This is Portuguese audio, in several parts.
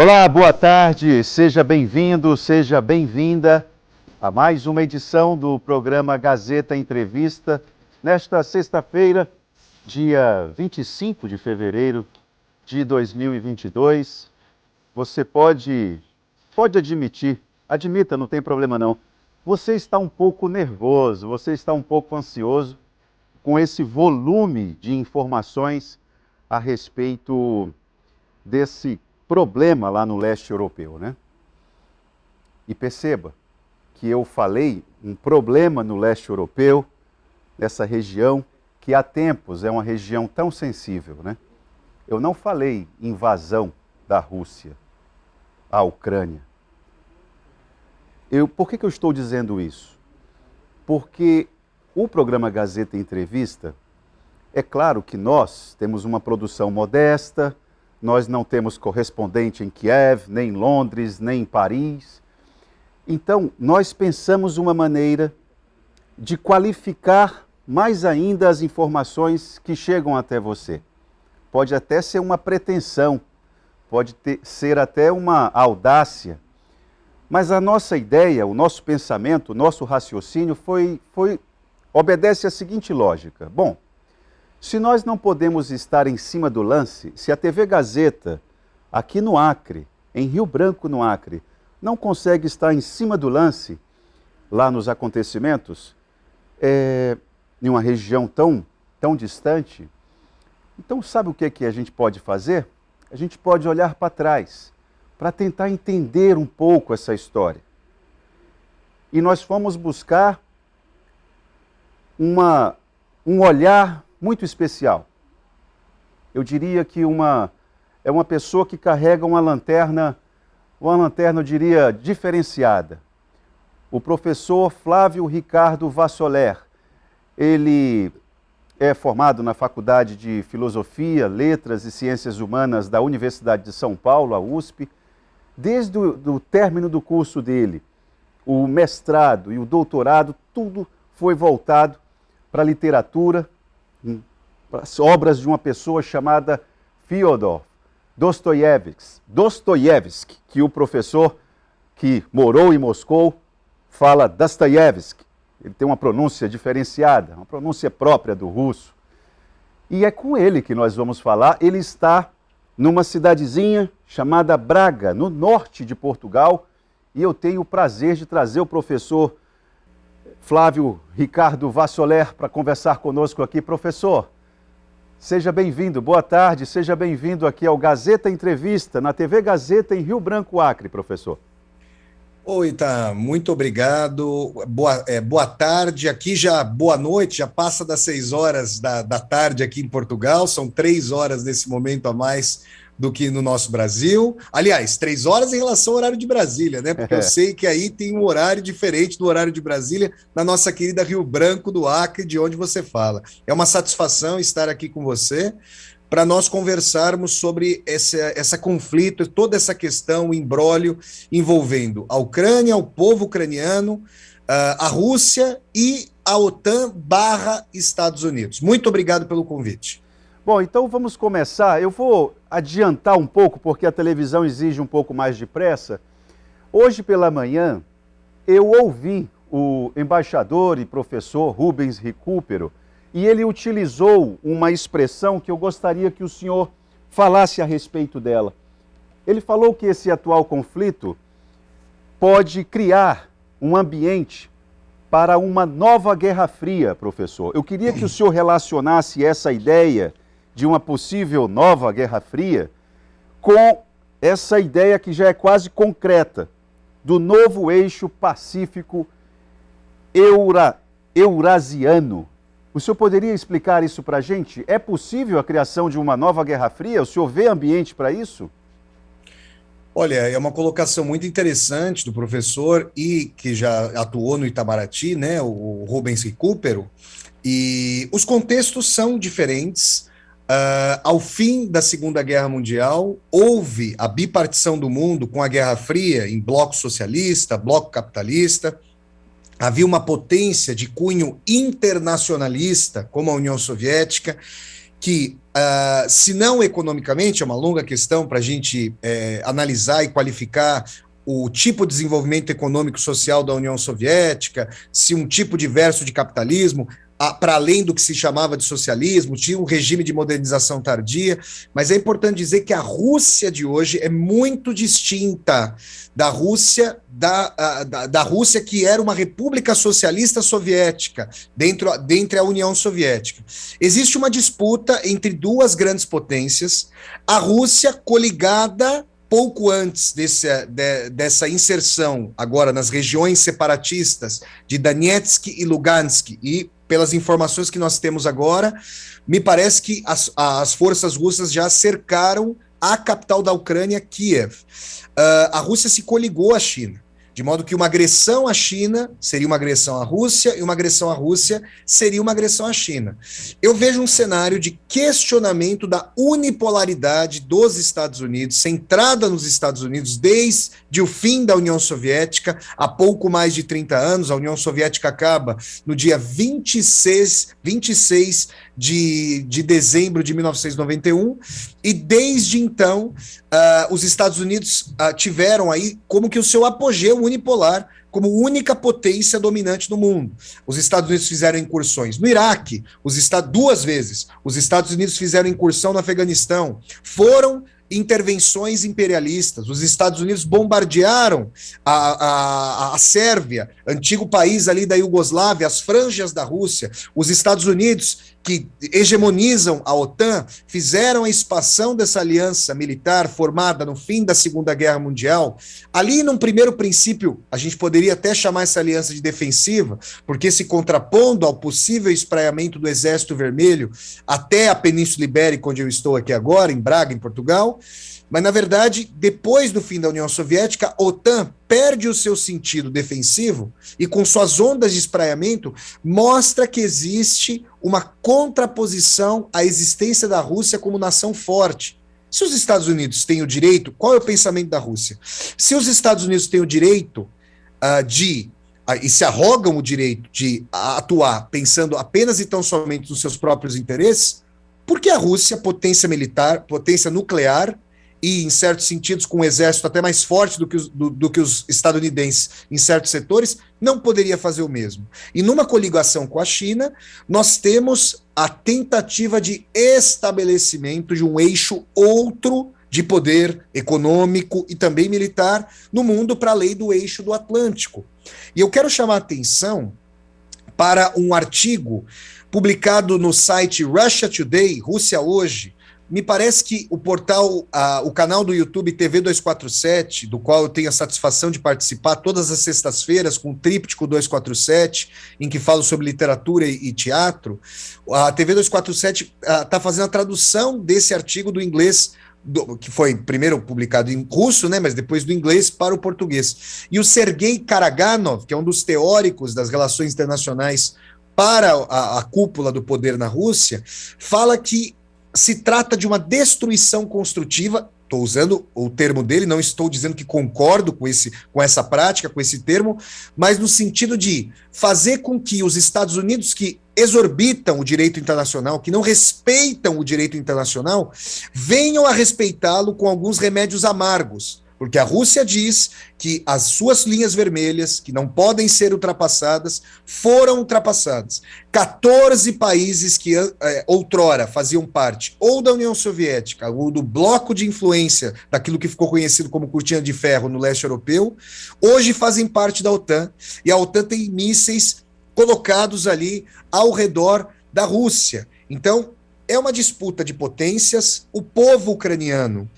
Olá, boa tarde, seja bem-vindo, seja bem-vinda a mais uma edição do programa Gazeta Entrevista, nesta sexta-feira, dia 25 de fevereiro de 2022. Você pode admita, não tem problema não, você está um pouco nervoso, você está um pouco ansioso com esse volume de informações a respeito desse problema lá no leste europeu, né? E perceba que eu falei um problema no leste europeu, nessa região, que há tempos é uma região tão sensível, né? Eu não falei invasão da Rússia à Ucrânia. Por que eu estou dizendo isso? Porque o programa Gazeta Entrevista, é claro que nós temos uma produção modesta, nós não temos correspondente em Kiev, nem em Londres, nem em Paris. Então, nós pensamos uma maneira de qualificar mais ainda as informações que chegam até você. Pode até ser uma pretensão, ser até uma audácia, mas a nossa ideia, o nosso pensamento, o nosso raciocínio obedece à seguinte lógica. Bom, se nós não podemos estar em cima do lance, se a TV Gazeta, aqui no Acre, em Rio Branco, no Acre, não consegue estar em cima do lance, lá nos acontecimentos, em uma região tão distante, então sabe o que a gente pode fazer? A gente pode olhar para trás, para tentar entender um pouco essa história. E nós fomos buscar um olhar muito especial. Eu diria que é uma pessoa que carrega uma lanterna, eu diria, diferenciada. O professor Flávio Ricardo Vassoler, ele é formado na Faculdade de Filosofia, Letras e Ciências Humanas da Universidade de São Paulo, a USP. Desde o término do curso dele, o mestrado e o doutorado, tudo foi voltado para a literatura, as obras de uma pessoa chamada Fyodor Dostoiévski, que o professor que morou em Moscou fala Dostoiévski. Ele tem uma pronúncia diferenciada, uma pronúncia própria do russo. E é com ele que nós vamos falar. Ele está numa cidadezinha chamada Braga, no norte de Portugal, e eu tenho o prazer de trazer o professor Flávio Ricardo Vassoler para conversar conosco aqui. Professor, seja bem-vindo, boa tarde, seja bem-vindo aqui ao Gazeta Entrevista, na TV Gazeta em Rio Branco, Acre, professor. Oi, tá, muito obrigado, boa tarde, aqui já, boa noite, já passa das 6 horas da tarde aqui em Portugal, são 3 horas nesse momento a mais do que no nosso Brasil. Aliás, 3 horas em relação ao horário de Brasília, né? Porque eu sei que aí tem um horário diferente do horário de Brasília, na nossa querida Rio Branco do Acre, de onde você fala. É uma satisfação estar aqui com você, para nós conversarmos sobre esse conflito, toda essa questão, o imbróglio envolvendo a Ucrânia, o povo ucraniano, a Rússia e a OTAN/Estados Unidos. Muito obrigado pelo convite. Bom, então vamos começar. Eu vou adiantar um pouco, porque a televisão exige um pouco mais de pressa. Hoje pela manhã, eu ouvi o embaixador e professor Rubens Recupero, e ele utilizou uma expressão que eu gostaria que o senhor falasse a respeito dela. Ele falou que esse atual conflito pode criar um ambiente para uma nova Guerra Fria, professor. Eu queria que o senhor relacionasse essa ideia de uma possível nova Guerra Fria com essa ideia que já é quase concreta, do novo eixo pacífico eurasiano. O senhor poderia explicar isso para a gente? É possível a criação de uma nova Guerra Fria? O senhor vê ambiente para isso? Olha, é uma colocação muito interessante do professor e que já atuou no Itamaraty, né, o Rubens Recupero, e os contextos são diferentes. Ao fim da Segunda Guerra Mundial, houve a bipartição do mundo com a Guerra Fria em bloco socialista, bloco capitalista. Havia uma potência de cunho internacionalista, como a União Soviética, que se não economicamente, é uma longa questão para a gente analisar e qualificar o tipo de desenvolvimento econômico e social da União Soviética, se um tipo diverso de capitalismo, para além do que se chamava de socialismo, tinha um regime de modernização tardia, mas é importante dizer que a Rússia de hoje é muito distinta da Rússia, da Rússia que era uma república socialista soviética, dentro a União Soviética. Existe uma disputa entre duas grandes potências, a Rússia coligada pouco antes dessa inserção agora nas regiões separatistas de Donetsk e Lugansk, e pelas informações que nós temos agora, me parece que as forças russas já cercaram a capital da Ucrânia, Kiev. A Rússia se coligou à China, de modo que uma agressão à China seria uma agressão à Rússia, e uma agressão à Rússia seria uma agressão à China. Eu vejo um cenário de questionamento da unipolaridade dos Estados Unidos, centrada nos Estados Unidos desde o fim da União Soviética, há pouco mais de 30 anos. A União Soviética acaba no dia 26 de dezembro de 1991, e desde então os Estados Unidos tiveram aí como que o seu apogeu unipolar, como única potência dominante no mundo. Os Estados Unidos fizeram incursões no Iraque, duas vezes. Os Estados Unidos fizeram incursão no Afeganistão. Foram intervenções imperialistas. Os Estados Unidos bombardearam a Sérvia, antigo país ali da Iugoslávia, as franjas da Rússia. Os Estados Unidos, que hegemonizam a OTAN, fizeram a expansão dessa aliança militar formada no fim da Segunda Guerra Mundial. Ali, num primeiro princípio, a gente poderia até chamar essa aliança de defensiva, porque se contrapondo ao possível espraiamento do Exército Vermelho até a Península Ibérica, onde eu estou aqui agora, em Braga, em Portugal. Mas, na verdade, depois do fim da União Soviética, a OTAN perde o seu sentido defensivo e, com suas ondas de espraiamento, mostra que existe uma contraposição à existência da Rússia como nação forte. Se os Estados Unidos têm o direito, qual é o pensamento da Rússia? Se os Estados Unidos têm o direito e se arrogam o direito de atuar pensando apenas e tão somente nos seus próprios interesses, por que a Rússia, potência militar, potência nuclear, e, em certos sentidos, com um exército até mais forte do que os estadunidenses em certos setores, não poderia fazer o mesmo? E numa coligação com a China, nós temos a tentativa de estabelecimento de um eixo outro de poder econômico e também militar no mundo, para além do eixo do Atlântico. E eu quero chamar a atenção para um artigo publicado no site Russia Today, Rússia Hoje. Me parece que o portal, o canal do YouTube TV 247, do qual eu tenho a satisfação de participar todas as sextas-feiras com o Tríptico 247, em que falo sobre literatura e teatro, a TV 247 está fazendo a tradução desse artigo do inglês, que foi primeiro publicado em russo, né, mas depois do inglês para o português. E o Sergei Karaganov, que é um dos teóricos das relações internacionais para a cúpula do poder na Rússia, fala que se trata de uma destruição construtiva. Estou usando o termo dele, não estou dizendo que concordo com essa prática, com esse termo, mas no sentido de fazer com que os Estados Unidos, que exorbitam o direito internacional, que não respeitam o direito internacional, venham a respeitá-lo com alguns remédios amargos. Porque a Rússia diz que as suas linhas vermelhas, que não podem ser ultrapassadas, foram ultrapassadas. 14 países que outrora faziam parte ou da União Soviética, ou do bloco de influência daquilo que ficou conhecido como cortina de ferro no leste europeu, hoje fazem parte da OTAN, e a OTAN tem mísseis colocados ali ao redor da Rússia. Então, é uma disputa de potências. O povo ucraniano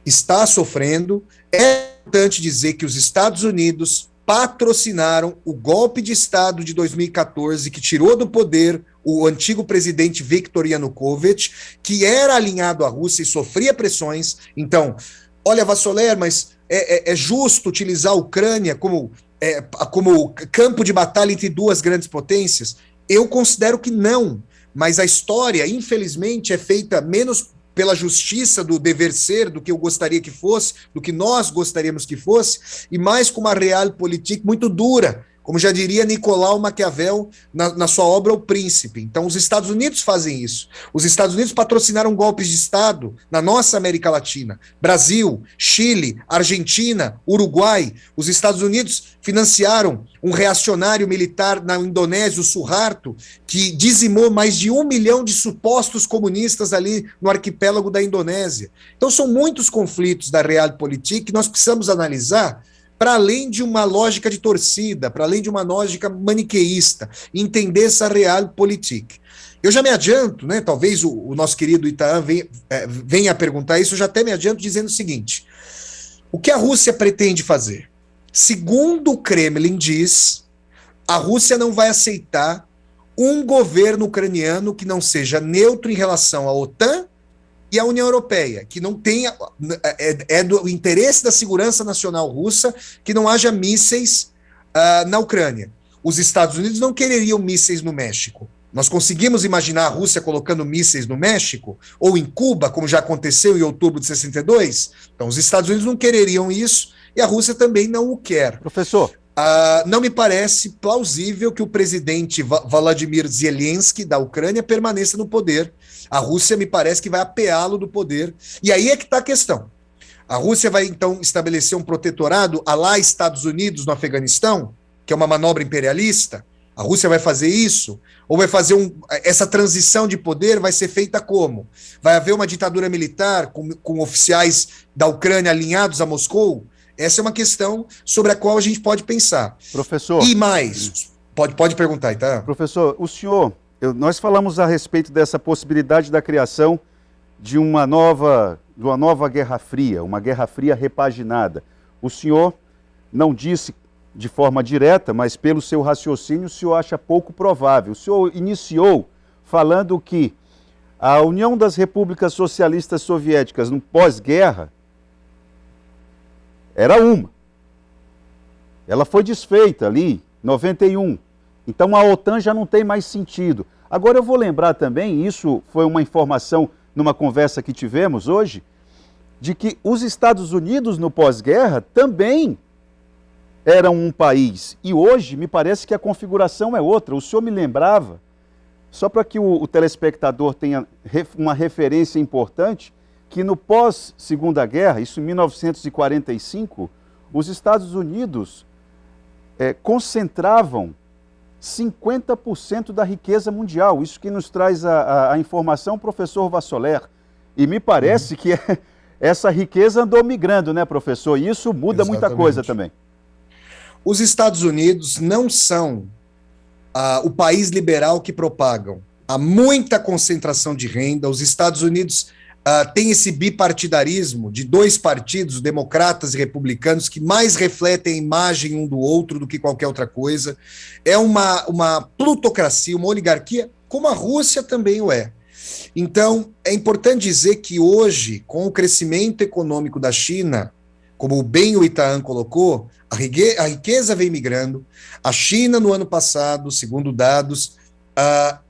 está sofrendo. É importante dizer que os Estados Unidos patrocinaram o golpe de Estado de 2014, que tirou do poder o antigo presidente Viktor Yanukovych, que era alinhado à Rússia e sofria pressões. Então, olha, Vassoler, mas é justo utilizar a Ucrânia como campo de batalha entre duas grandes potências? Eu considero que não, mas a história, infelizmente, é feita menos pela justiça do dever ser, do que eu gostaria que fosse, do que nós gostaríamos que fosse, e mais com uma realpolitik muito dura, Como já diria Nicolau Maquiavel na sua obra O Príncipe. Então, os Estados Unidos fazem isso. Os Estados Unidos patrocinaram golpes de Estado na nossa América Latina. Brasil, Chile, Argentina, Uruguai. Os Estados Unidos financiaram um reacionário militar na Indonésia, o Suharto, que dizimou mais de 1 milhão de supostos comunistas ali no arquipélago da Indonésia. Então, são muitos conflitos da Realpolitik que nós precisamos analisar para além de uma lógica de torcida, para além de uma lógica maniqueísta, entender essa Realpolitik. Eu já me adianto, né? Talvez o nosso querido Itaã venha a perguntar isso, eu já até me adianto dizendo o seguinte: o que a Rússia pretende fazer? Segundo o Kremlin diz, a Rússia não vai aceitar um governo ucraniano que não seja neutro em relação à OTAN e à União Europeia, que não tenha, do interesse da segurança nacional russa, que não haja mísseis na Ucrânia. Os Estados Unidos não quereriam mísseis no México. Nós conseguimos imaginar a Rússia colocando mísseis no México, ou em Cuba, como já aconteceu em outubro de 62? Então, os Estados Unidos não quereriam isso, e a Rússia também não o quer. Professor. Não me parece plausível que o presidente Volodymyr Zelensky, da Ucrânia, permaneça no poder. A Rússia me parece que vai apeá-lo do poder. E aí é que está a questão. A Rússia vai, então, estabelecer um protetorado à lá Estados Unidos no Afeganistão, que é uma manobra imperialista. A Rússia vai fazer isso? Ou vai fazer essa transição de poder vai ser feita como? Vai haver uma ditadura militar com oficiais da Ucrânia alinhados a Moscou? Essa é uma questão sobre a qual a gente pode pensar. Professor. E mais, pode perguntar, tá? Professor, nós falamos a respeito dessa possibilidade da criação de uma nova Guerra Fria, uma Guerra Fria repaginada. O senhor não disse de forma direta, mas pelo seu raciocínio, o senhor acha pouco provável. O senhor iniciou falando que a União das Repúblicas Socialistas Soviéticas, no pós-guerra, era uma. Ela foi desfeita ali, em 91. Então a OTAN já não tem mais sentido. Agora eu vou lembrar também, isso foi uma informação numa conversa que tivemos hoje, de que os Estados Unidos no pós-guerra também eram um país. E hoje me parece que a configuração é outra. O senhor me lembrava, só para que o telespectador tenha uma referência importante, que no pós-Segunda Guerra, isso em 1945, os Estados Unidos concentravam 50% da riqueza mundial. Isso que nos traz a informação, o professor Vassoler. E me parece que essa riqueza andou migrando, né, professor? E isso muda muita coisa também. Os Estados Unidos não são o país liberal que propagam. Há muita concentração de renda. Os Estados Unidos tem esse bipartidarismo de dois partidos, democratas e republicanos, que mais refletem a imagem um do outro do que qualquer outra coisa. É uma plutocracia, uma oligarquia, como a Rússia também o é. Então, é importante dizer que hoje, com o crescimento econômico da China, como bem o Itaã colocou, a riqueza vem migrando. A China, no ano passado, segundo dados,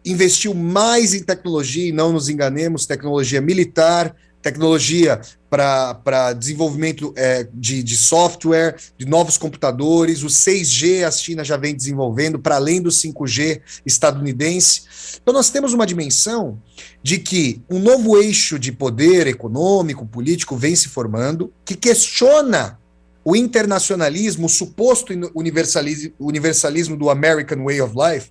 investiu mais em tecnologia, e não nos enganemos, tecnologia militar, tecnologia para desenvolvimento de software, de novos computadores. O 6G a China já vem desenvolvendo, para além do 5G estadunidense. Então nós temos uma dimensão de que um novo eixo de poder econômico, político vem se formando, que questiona o internacionalismo, o suposto universalismo do American Way of Life,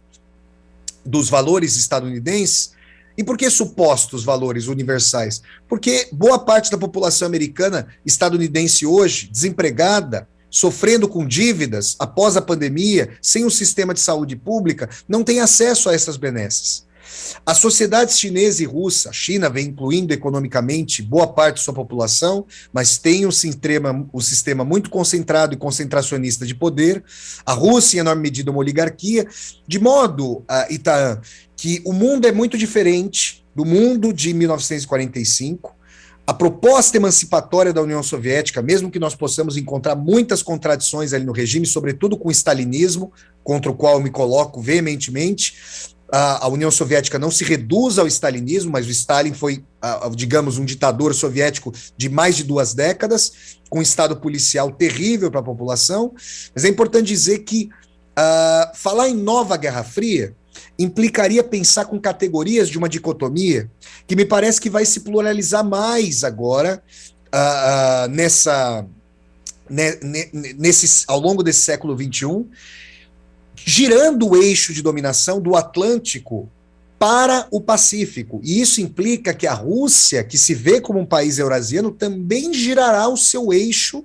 dos valores estadunidenses. E por que supostos valores universais? Porque boa parte da população americana, estadunidense hoje, desempregada, sofrendo com dívidas após a pandemia, sem um sistema de saúde pública, não tem acesso a essas benesses. A sociedade chinesa e russa, a China vem incluindo economicamente boa parte de sua população, mas tem um sistema muito concentrado e concentracionista de poder. A Rússia, em enorme medida, uma oligarquia, de modo, Itaã, que o mundo é muito diferente do mundo de 1945. A proposta emancipatória da União Soviética, mesmo que nós possamos encontrar muitas contradições ali no regime, sobretudo com o stalinismo, contra o qual eu me coloco veementemente, a União Soviética não se reduz ao stalinismo, mas o Stalin foi, digamos, um ditador soviético de mais de 2 décadas, com um estado policial terrível para a população. Mas é importante dizer que Falar em nova Guerra Fria implicaria pensar com categorias de uma dicotomia que me parece que vai se pluralizar mais agora ao longo desse século XXI, girando o eixo de dominação do Atlântico para o Pacífico. E isso implica que a Rússia, que se vê como um país eurasiano, também girará o seu eixo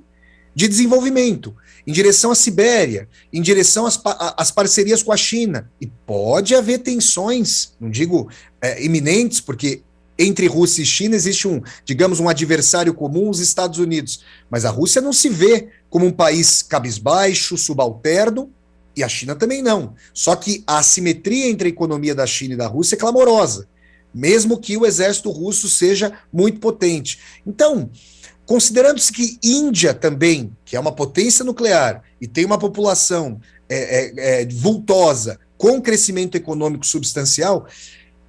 de desenvolvimento em direção à Sibéria, em direção às parcerias com a China. E pode haver tensões, não digo iminentes, porque entre Rússia e China existe digamos, um adversário comum, os Estados Unidos. Mas a Rússia não se vê como um país cabisbaixo, subalterno, e a China também não. Só que a assimetria entre a economia da China e da Rússia é clamorosa, mesmo que o exército russo seja muito potente. Então, considerando-se que Índia também, que é uma potência nuclear e tem uma população vultosa, com crescimento econômico substancial,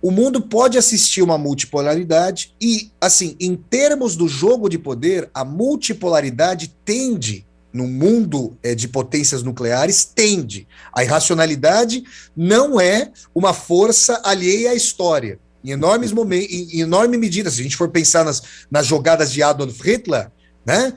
o mundo pode assistir uma multipolaridade e, assim, em termos do jogo de poder, a multipolaridade tende, no mundo de potências nucleares, tende. A irracionalidade não é uma força alheia à história. Em enorme medida, se a gente for pensar nas jogadas de Adolf Hitler, né?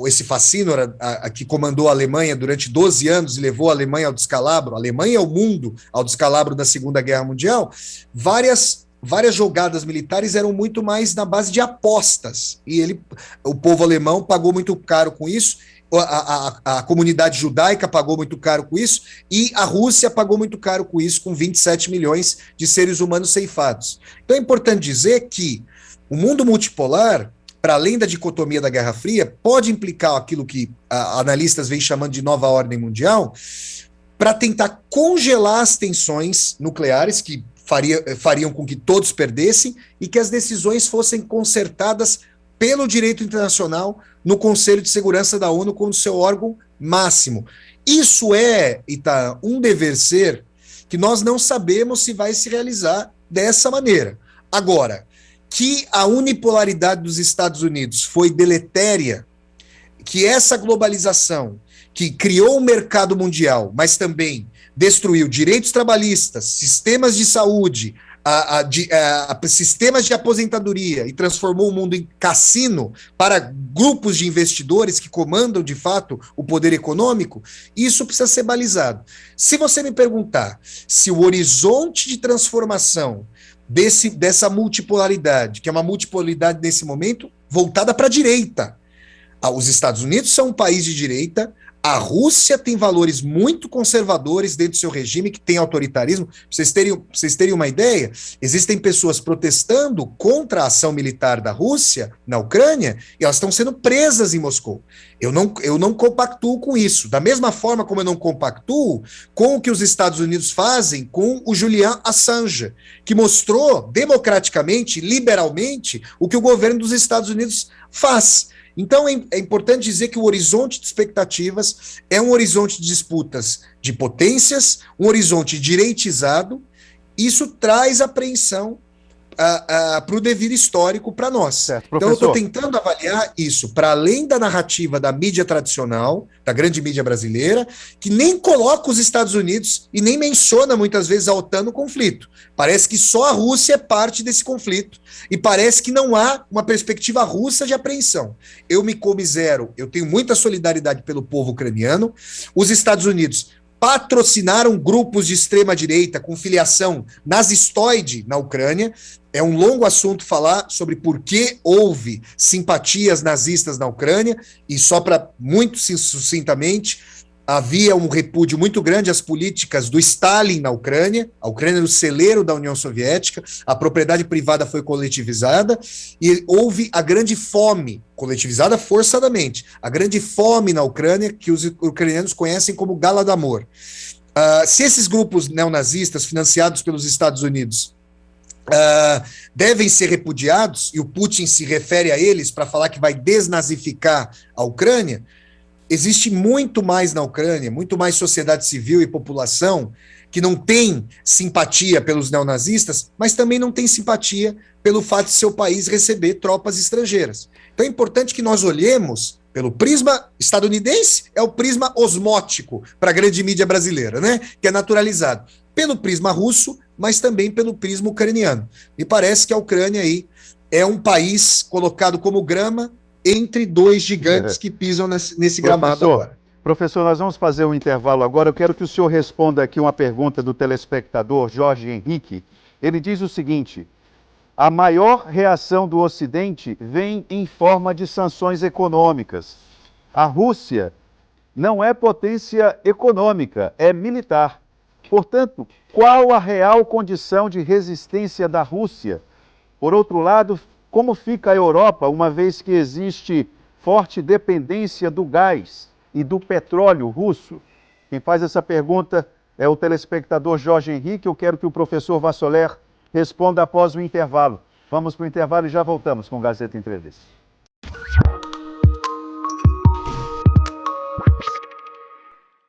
Esse fascínora que comandou a Alemanha durante 12 anos e levou a Alemanha ao descalabro, a Alemanha e o mundo ao descalabro da Segunda Guerra Mundial, várias jogadas militares eram muito mais na base de apostas, e o povo alemão pagou muito caro com isso, a comunidade judaica pagou muito caro com isso, e a Rússia pagou muito caro com isso, com 27 milhões de seres humanos ceifados. Então é importante dizer que o mundo multipolar, para além da dicotomia da Guerra Fria, pode implicar aquilo que analistas vêm chamando de nova ordem mundial, para tentar congelar as tensões nucleares que fariam com que todos perdessem e que as decisões fossem consertadas pelo direito internacional no Conselho de Segurança da ONU como seu órgão máximo. Isso é, Ita, um dever ser que nós não sabemos se vai se realizar dessa maneira. Agora, que a unipolaridade dos Estados Unidos foi deletéria, que essa globalização que criou o mercado mundial, mas também destruiu direitos trabalhistas, sistemas de saúde, sistemas de aposentadoria e transformou o mundo em cassino para grupos de investidores que comandam, de fato, o poder econômico, isso precisa ser balizado. Se você me perguntar se o horizonte de transformação dessa multipolaridade, que é uma multipolaridade nesse momento voltada para a direita. Os Estados Unidos são um país de direita, a Rússia tem valores muito conservadores dentro do seu regime, que tem autoritarismo. Para vocês terem uma ideia, existem pessoas protestando contra a ação militar da Rússia na Ucrânia e elas estão sendo presas em Moscou. Eu não compactuo com isso. Da mesma forma como eu não compactuo com o que os Estados Unidos fazem com o Julian Assange, que mostrou democraticamente, liberalmente, o que o governo dos Estados Unidos faz. Então é importante dizer que o horizonte de expectativas é um horizonte de disputas de potências, um horizonte direitizado. Isso traz apreensão para o devido histórico para nós. Certo, então eu estou tentando avaliar isso para além da narrativa da mídia tradicional, da grande mídia brasileira, que nem coloca os Estados Unidos e nem menciona muitas vezes a OTAN no conflito. Parece que só a Rússia é parte desse conflito e parece que não há uma perspectiva russa de apreensão. Eu me comisero, eu tenho muita solidariedade pelo povo ucraniano. Os Estados Unidos patrocinaram grupos de extrema-direita com filiação nazistoide na Ucrânia. É um longo assunto falar sobre por que houve simpatias nazistas na Ucrânia, e só para muito sucintamente, havia um repúdio muito grande às políticas do Stalin na Ucrânia. A Ucrânia era o celeiro da União Soviética, a propriedade privada foi coletivizada e houve a grande fome, coletivizada forçadamente, a grande fome na Ucrânia, que os ucranianos conhecem como Galadomor. Se esses grupos neonazistas financiados pelos Estados Unidos devem ser repudiados, e o Putin se refere a eles para falar que vai desnazificar a Ucrânia, existe muito mais na Ucrânia, muito mais sociedade civil e população que não tem simpatia pelos neonazistas, mas também não tem simpatia pelo fato de seu país receber tropas estrangeiras. Então é importante que nós olhemos Pelo prisma estadunidense, é o prisma osmótico para a grande mídia brasileira, né? Que é naturalizado. Pelo prisma russo, mas também pelo prisma ucraniano. Me parece que a Ucrânia aí é um país colocado como grama entre dois gigantes que pisam nesse gramado agora. Professor, nós vamos fazer um intervalo agora. Eu quero que o senhor responda aqui uma pergunta do telespectador Jorge Henrique. Ele diz o seguinte: a maior reação do Ocidente vem em forma de sanções econômicas. A Rússia não é potência econômica, é militar. Portanto, qual a real condição de resistência da Rússia? Por outro lado, como fica a Europa, uma vez que existe forte dependência do gás e do petróleo russo? Quem faz essa pergunta é o telespectador Jorge Henrique. Eu quero que o professor Vassoler responda após o intervalo. Vamos para o intervalo e já voltamos com o Gazeta Entrevista.